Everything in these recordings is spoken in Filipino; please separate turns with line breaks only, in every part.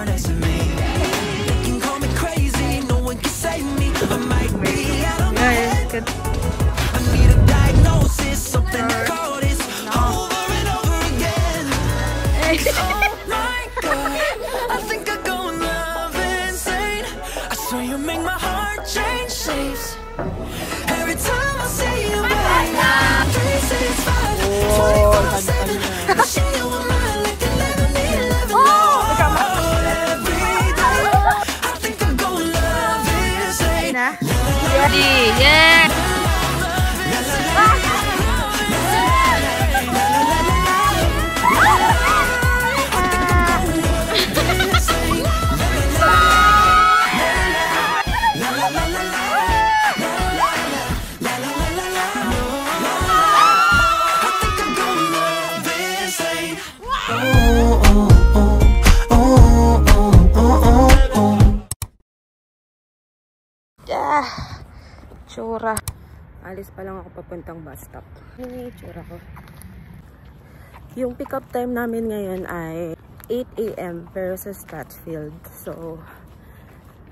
car next to me. They can call me crazy, no one can save me. I might be out of my head. I need a diagnosis, something to call this over and over again. Oh my God, I think I go love insane. I swear you make my heart change shapes every time I see you, baby. 365, 24/7. Wishing you were mine like 11/11. Every day, I think I go love insane.
Ready? Yeah. Tsura. Alis pa lang ako papuntang bus stop. Ay, tsura ko. Yung pick up time namin ngayon ay 8 AM pero sa Stratfield. So,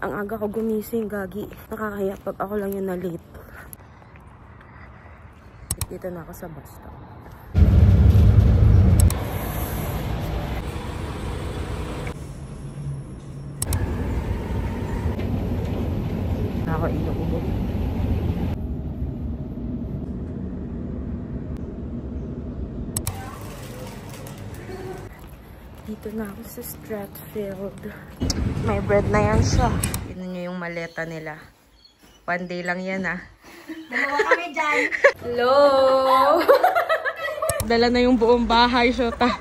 ang aga ko gumising, gagi. Nakakaya pag ako lang yung na-late. Dito na ako sa bus stop. Ako inuubo. Dito na ako sa Stratfield. May bread na yan siya. Tignan nyo yung maleta nila. One day lang yan ah.
Dalawa kami dyan.
Hello! Dala na yung buong bahay, Shota.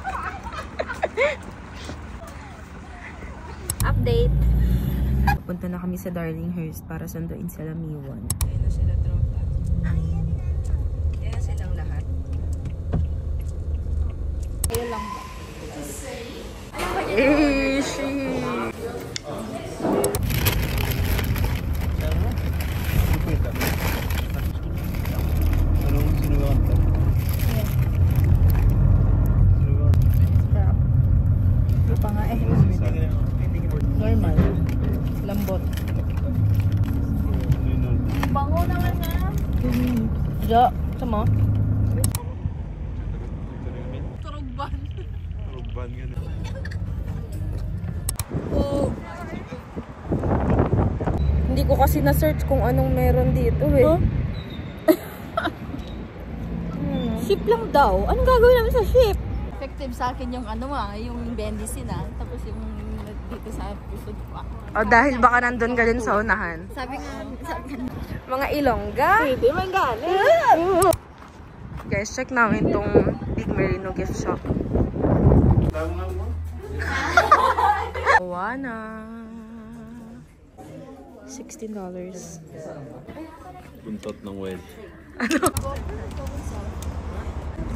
Update. Punta na kami sa Darlinghurst para sunduin sila Miwan. Ayan na sila tropa. Ayan silang lahat. Ayan lang ba? Eh, normal. Lambot.
Bango naman na.
Jo, sama?
Turugban.
Turugban ka na.
Oh. Hindi ko kasi na-search kung anong meron dito eh. Huh?
Ship lang daw. Anong gagawin namin sa ship? Effective sa akin yung ano yung bendicine tapos yung dito sa pusod pa.
O dahil baka nandun ka din sa unahan.
Sabi nga,
Mga Ilongga.
pwede man galing.
Guys, check namin tong Big Merino gift shop. Wana. $16.
Buntot ng wed.
Ano?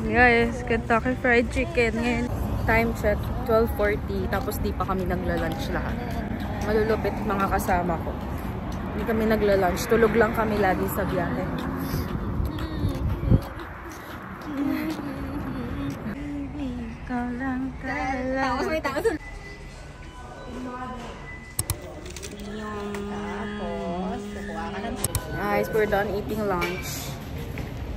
Guys, Kentucky Fried Chicken ngayon. Time check, 12:40. Tapos di pa kami nagla-lunch lahat. Malulupit mga kasama ko. Hindi kami nagla-lunch. Tulog lang kami lagi sa biyahe. Ikaw lang talaga. Guys, we're done eating lunch.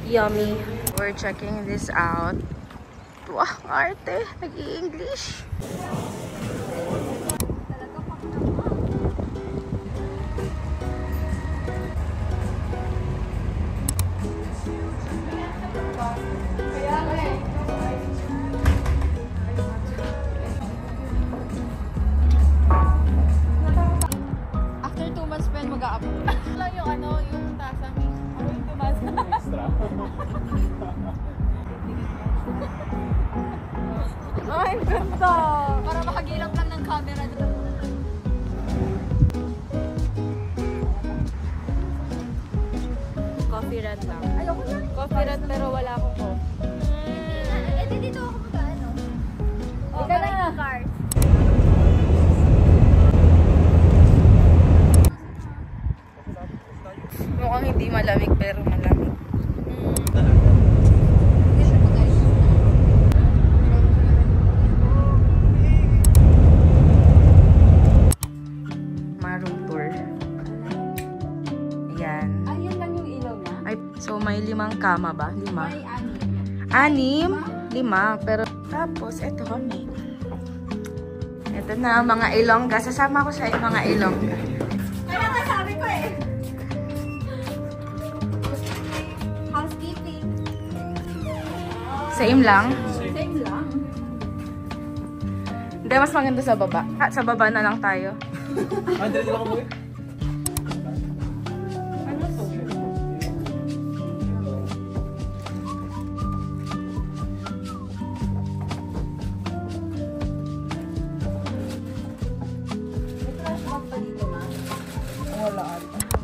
Yummy. We're checking this out. Wah, arte. Nag-i-English.
After 2 months pa mag-a-up. lang yung yung tasa. Yung 2 months.
Extra.
Ay, ganda! Para makagilap lang ng camera doon.
Coffee red lang.
Ayoko na.
Coffee red pero wala akong coffee.
Eh, dito ako mag-ano. Oh, ika na. Card.
Mukhang hindi malamig pero malamig. limang kama ba? 5?
May 6.
6? 5. Pero, tapos, eto kami. Ito na, mga Ilongga. Sasama ko sa mga Ilongga.
Kaya nga sabi ko eh. Housekeeping.
Same lang.
Same lang.
Hindi, mas maganda sa baba. Sa baba na lang tayo.
Andre, lang mo eh.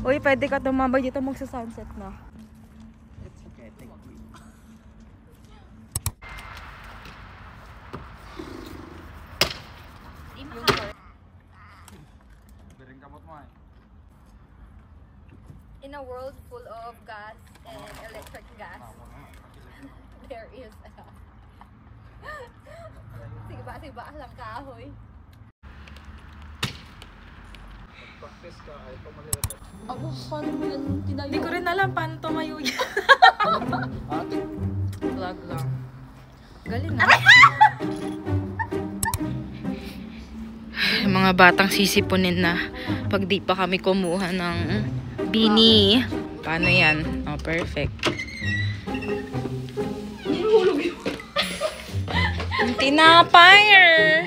Uy, pwede ka tumambay dito magsa-sunset na.
In a world full of gas and electric gas, there is a... Siba lang kahoy. Ako, paano mo yan tinayo?
Hindi ko rin alam paano tumayo yan. Vlog lang. Galing ah. Mga batang sisipunin na pag di pa kami kumuha ng bini. Paano yan? Oh, perfect. Tinapay!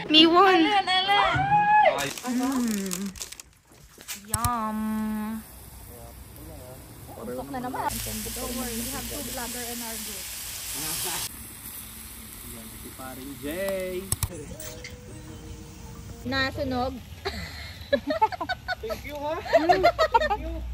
Miwon! Yum!
Usok na naman. Don't worry, we have 2 vlogger in our group.
Si paring Jay.
Nasunog.
Thank you ha. Thank you.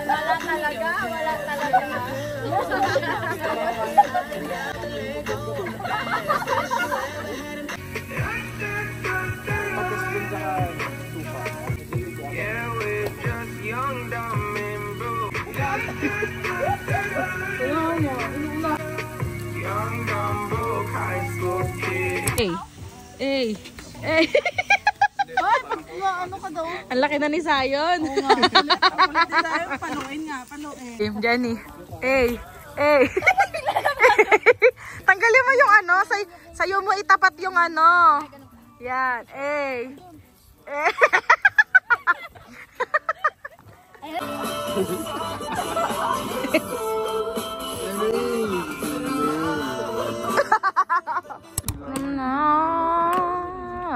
Wala talaga.
Hey!
Ano ka daw?
Ang laki na ni Sayon.
Oo nga. Panuin nga, panuin.
Jenny. Hey! Tanggalin mo yung ano. Sayo mo itapat yung ano. Yan. Hey!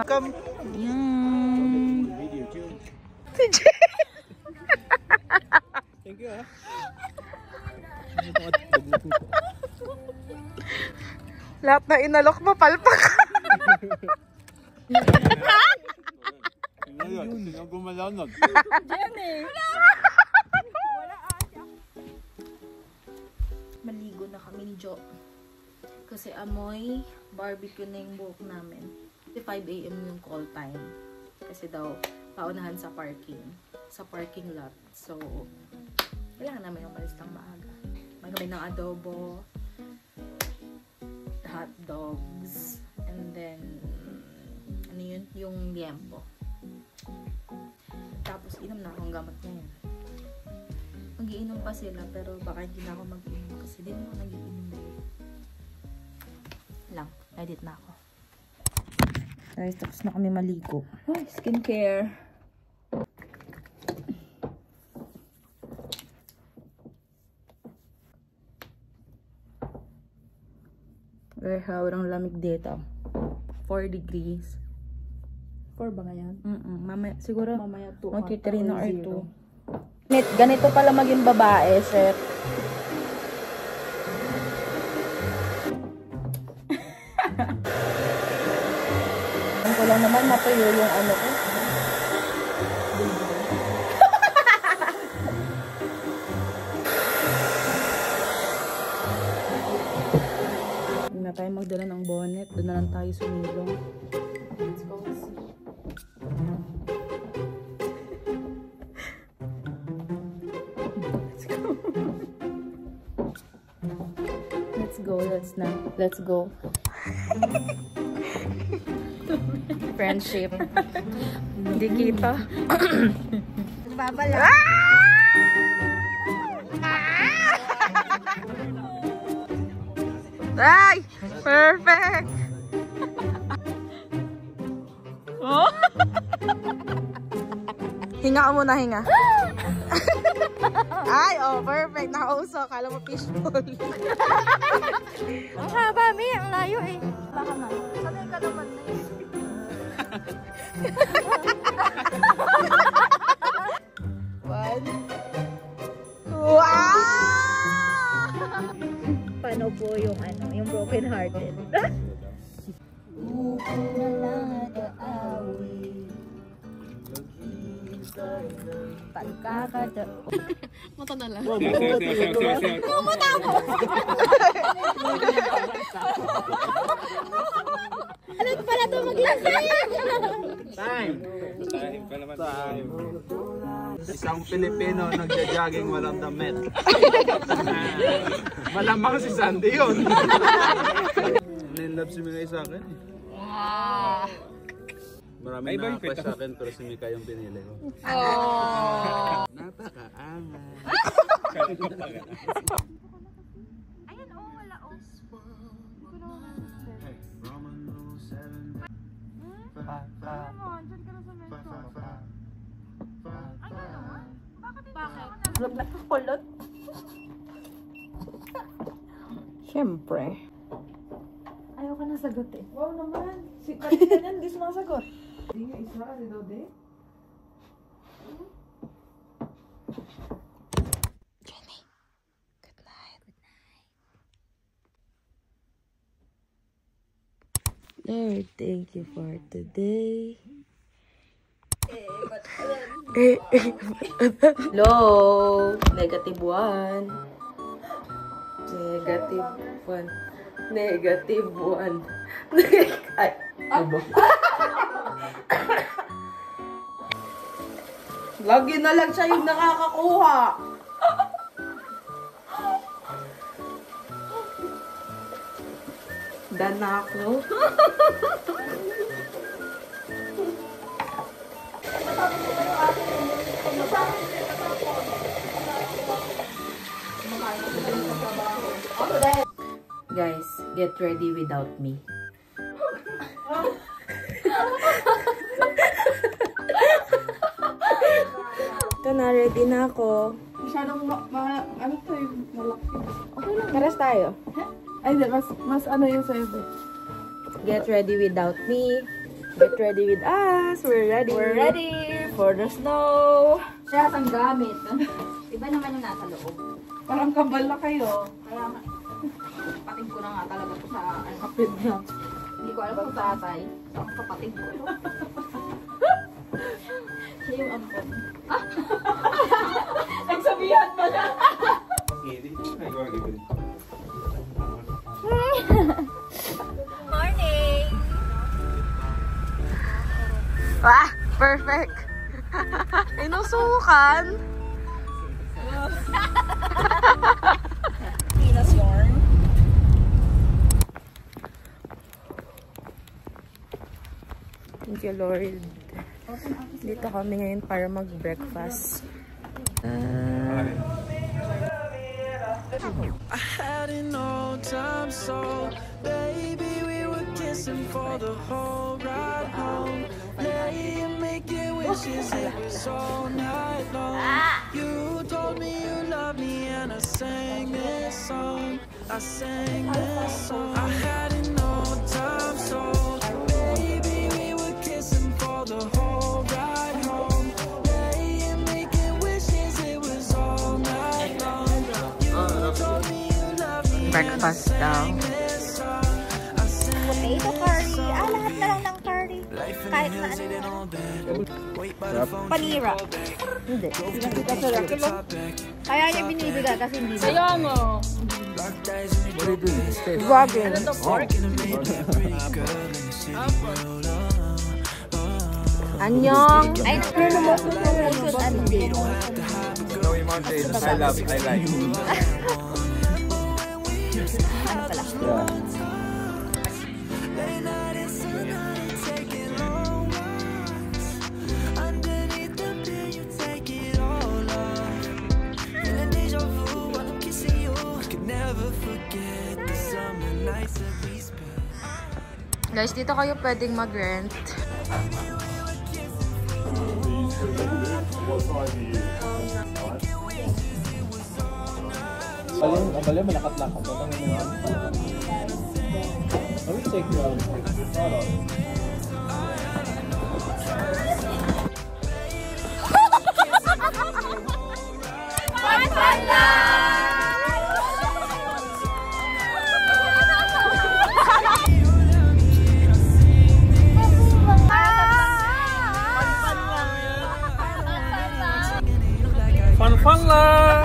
Come.
Si Jay.
Thank you ha.
Lahat na inalok mo, palpak.
Sino gumalanod?
Jenny!
Maligo na kami ni Jo. Kasi amoy barbecue na yung buhok namin. 5 AM yung call time. Kasi daw, paunahan sa parking. Sa parking lot. So, kailangan namin umalis ng maaga. May kami ng adobo, hot dogs, and then, ano yun? Yung liempo. Tapos, inom na akong gamot ngayon. Mag-iinom pa sila, pero baka hindi na ako mag-iinom kasi din ako nag-iinom lang. Edit na ako. Guys, tapos na kami maligo. Ay, skincare. Walang lamig dito. 4 degrees.
4 ba ngayon?
Mamaya, siguro,
Mamaya 2
magki-3 na or 2. Ganito pala maging babae, sir. Ang ko lang naman matuyo yung ano ko. Hindi na tayo tayo magdala ng bonnet. Doon na lang tayo sumilong. Let's go. Let's go. Friendship. Hindi kita.
Babala.
Ay! Perfect! Oh? Hinga ka muna, hinga. Ay, oh, perfect. Nakauso. Kala mo fishbowl.
Ang haba, Mi. Ang layo eh. Wala ka na. Sanay ka naman na eh.
One. Wow!
Paano po yung ano, yung broken hearted? Pagkakada. Mata na lang. Kumuna ako! Ano pala ito maglasing?
Time pa naman. Time. Isang Pilipino nagja-jogging walang damit. Malamang si Sandy yun. Nilove si Mika sa akin eh. Maraming nakakrush sa akin pero si Mika yung pinili ko. Napakaangat.
Ayan oh, wala oh.
Vlog na kakulot. Siyempre.
Ayaw ka na sagot eh.
Wow naman. Si kanina yan, hindi sumasagot. Hindi nga isa, si Dode. Jenny, good night. Lord, thank you for today. Hello! Negative 1. Negative 1. Negative 1. Ay, ano? Lagi na lang siya yung nakakakuha. Danako. Guys, get ready without me. Ito na, ready na ako.
Masyadong ano to yung malaki.
Okay lang. Paras tayo.
Ay, di, mas ano yung sa'yo ba?
Get ready without me. Get ready with us. We're ready.
We're ready for the snow. Siya ang gamit. Iba naman yung nasa loob.
Parang kambal na kayo.
Kaya kapatid ko na nga talaga to sa ano.
Kapit na.
Hindi ko alam kung tatay. Ang kapatid ko. Siya yung ampon.
Nagsabihan pa na.
Morning!
Ah, perfect. Inusukan.
Pinas yarn.
Thank you, Lord. Dito kami ngayon para mag-breakfast.
I had an old time soul, baby, we were kissing for the whole ride home. Laying, making wishes, it was all night long. You told me you loved me and I sang this song. I sang this song. I had an old time soul, baby, we were kissing for the whole ride home. Laying, making wishes, it was all night long.
Breakfast daw.
Potato curry. Ah, lahat na lang ng curry. Kahit na ano. Panira.
Hindi.
Kaya niya binibigay kasi hindi.
Kaya mo.
Vlogging. Annyeong.
Ay, nakumusod ano din.
Snowy Mountains. I love it. I like it.
Ano pala?
Yeah.
Guys, dito kayo pwedeng mag-rent.
Ang balim, malakat-lakat. I will take you out. Fun lang!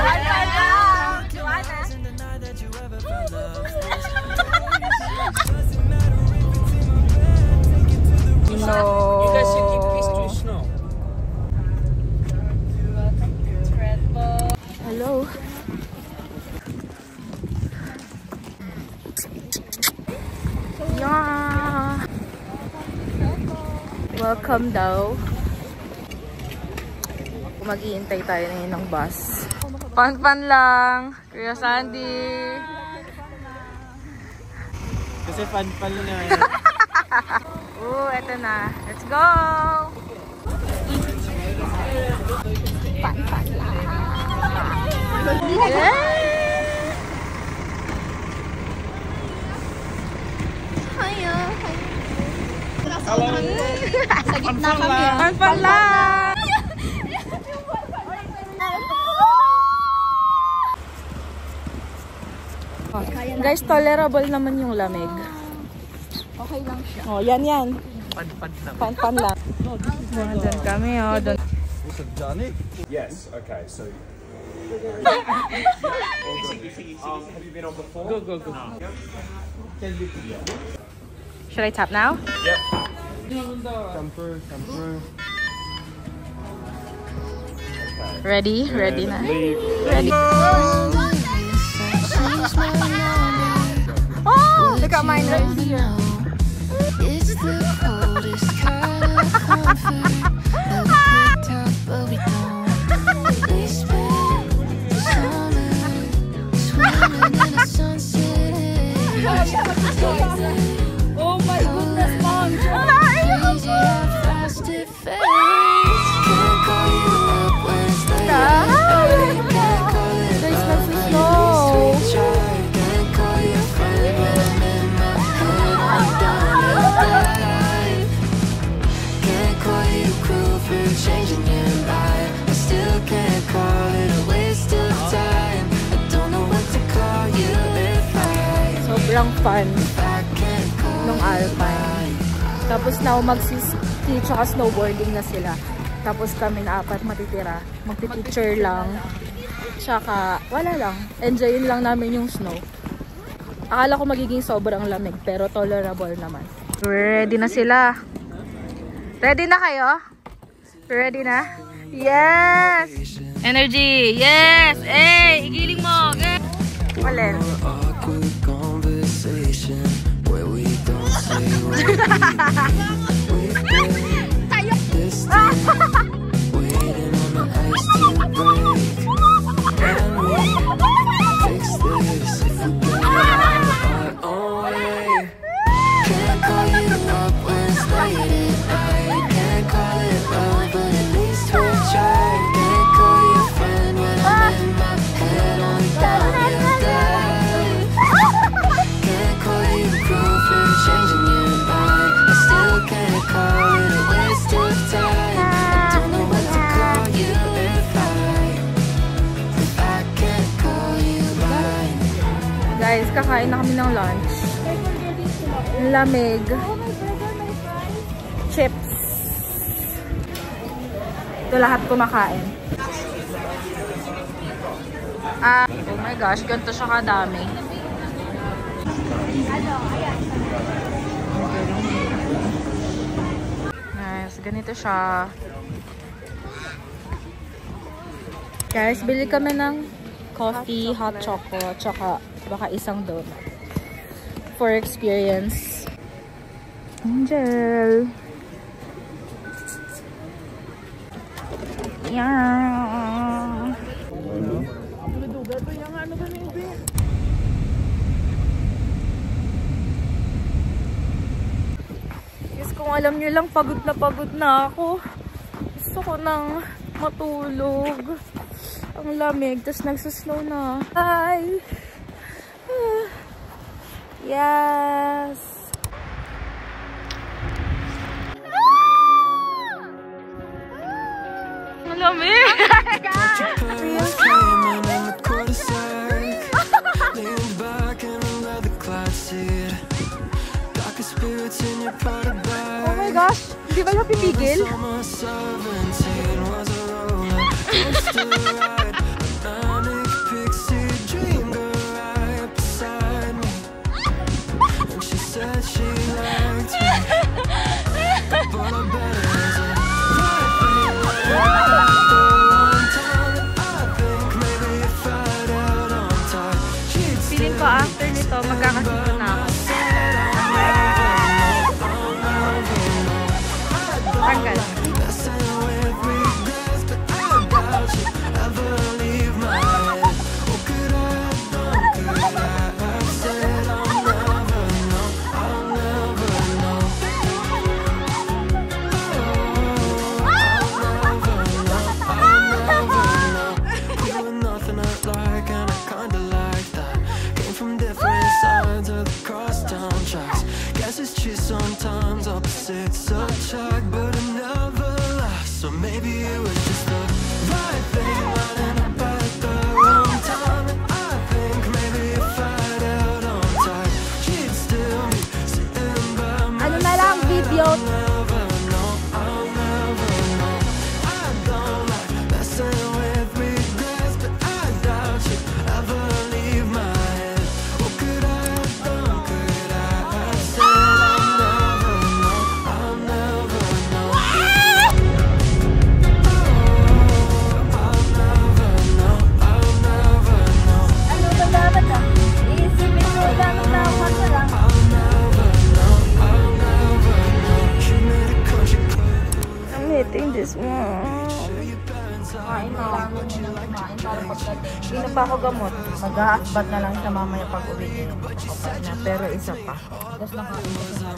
No.
You guys should keep peace to snow.
Hello. Yeah. Welcome daw. Mag-iintay tayo na yun ng bus. Pan-pan lang. Kuya Sandy.
Kasi pan-pan na yun.
Eto na. Let's go! Pan-pan lang.
Hayo. Sa gitna kami.
Pan-pan lang! Guys, tolerable naman yung lamig.
Okay lang siya.
Oh, yan.
Pan-pan lang.
Pan-pan lang. Doon kami, oh. Doon.
What's up, Johnny?
Yes, okay, so... have you been on before?
Go.
Should I tap now?
Yep.
Come through.
Ready? Ready na?
Leave.
Ready? Oh! Look at mine right here.
It's the coldest kind of comfort that we picked up, but we don't. We spent the summer swimming in a sunset.
Oh my goodness, Mom!
Crazy how fast it fades. Can't call you up when it's late. Can't call it
There's
love,
no
but at
snow.
least we tried. Can't call you friend when I'm in my head. I'm down to dive. Can't call you cruel for changing your mind. I still can't call it a waste of time. I don't know what to call you if
Sobrang fun
I can't call
nung Alpine. Tapos now mag-ski tsaka snowboarding na sila. Tapos kami na apat matitira. Magpipicture lang. Tsaka wala lang. Enjoyin lang namin yung snow. Akala ko magiging sobrang lamig pero tolerable naman. Ready na sila. Ready na kayo? Ready na? Yes! Energy! Yes! Eh! Igiling mo! Wala.
awkward conversation where we don't say what we mean. This time, waiting on the ice to break. Can we fix this if we get our own way? Can't call you up when it's late at night. Can't call it love, but at least we tried. Can't call you friend when I'm in my head on down your dive. Can't call you cruel for changing your mind. I still can't call it a waste of time. I don't know what to call you if I can't call you mine.
Guys, kakain na kami ng lunch. Lamig. Chips. Ito lahat kumakain. Oh my gosh, ganito siya kadami. Nice, ganito siya. Guys, bili kami ng coffee, hot chocolate, tsaka baka isang donut. For experience. Angel. Yeah. Yes, kung alam nyo lang, pagod na ako. Gusto ko nang matulog. Ang lamig, tapos nagsusnow na. Hi! Yes! Ang lamig!
Real flaming in the cul-de-sac. Leaned back in a leather closet. Darker spirits in your powder bag.
Oh my gosh! Hindi ba siya pipigil?
Summer 17 was a roller coaster ride. A manic pixie dream girl right beside me. And she said she liked me. But I bet it isn't right for me. One time I think maybe if I'd held on tight, she'd
Feeling ko after nito, magkakasito na ako. Tanggal.
messing with regrets, but I doubt she'd ever leave my head. Oh, could I have said I'll never know, I'll never know. Oh, I'll never know. You were nothing I like, and I kinda like that. Came from different sides of the crosstown tracks. Guess it's true sometimes opposites attract, but it never lasts. So maybe it was just the right thing lining up at the wrong time. And I think maybe if I'd held on tight, she'd still be sitting by my
Ano na lang, video?
I'll never know, I'll never know. I don't like messing with regrets, but I doubt she'd ever leave my head. What could I have done? Could I have said I'll never know, I'll never know. I'll never know, I'll never know.
Ano ba dapat ah? Iisipin mo lang na ako lang.
I'll never know, I'll never know. She made a country club.
I'm hitting this one.
Sure your parents are
Kain na lang muna ng kumain para pagdating.
Hindi na pa ako gamot. Mag-aakbat na lang siya mamaya pag uwi niya. Pero isa pa.
Tapos nakain ko sa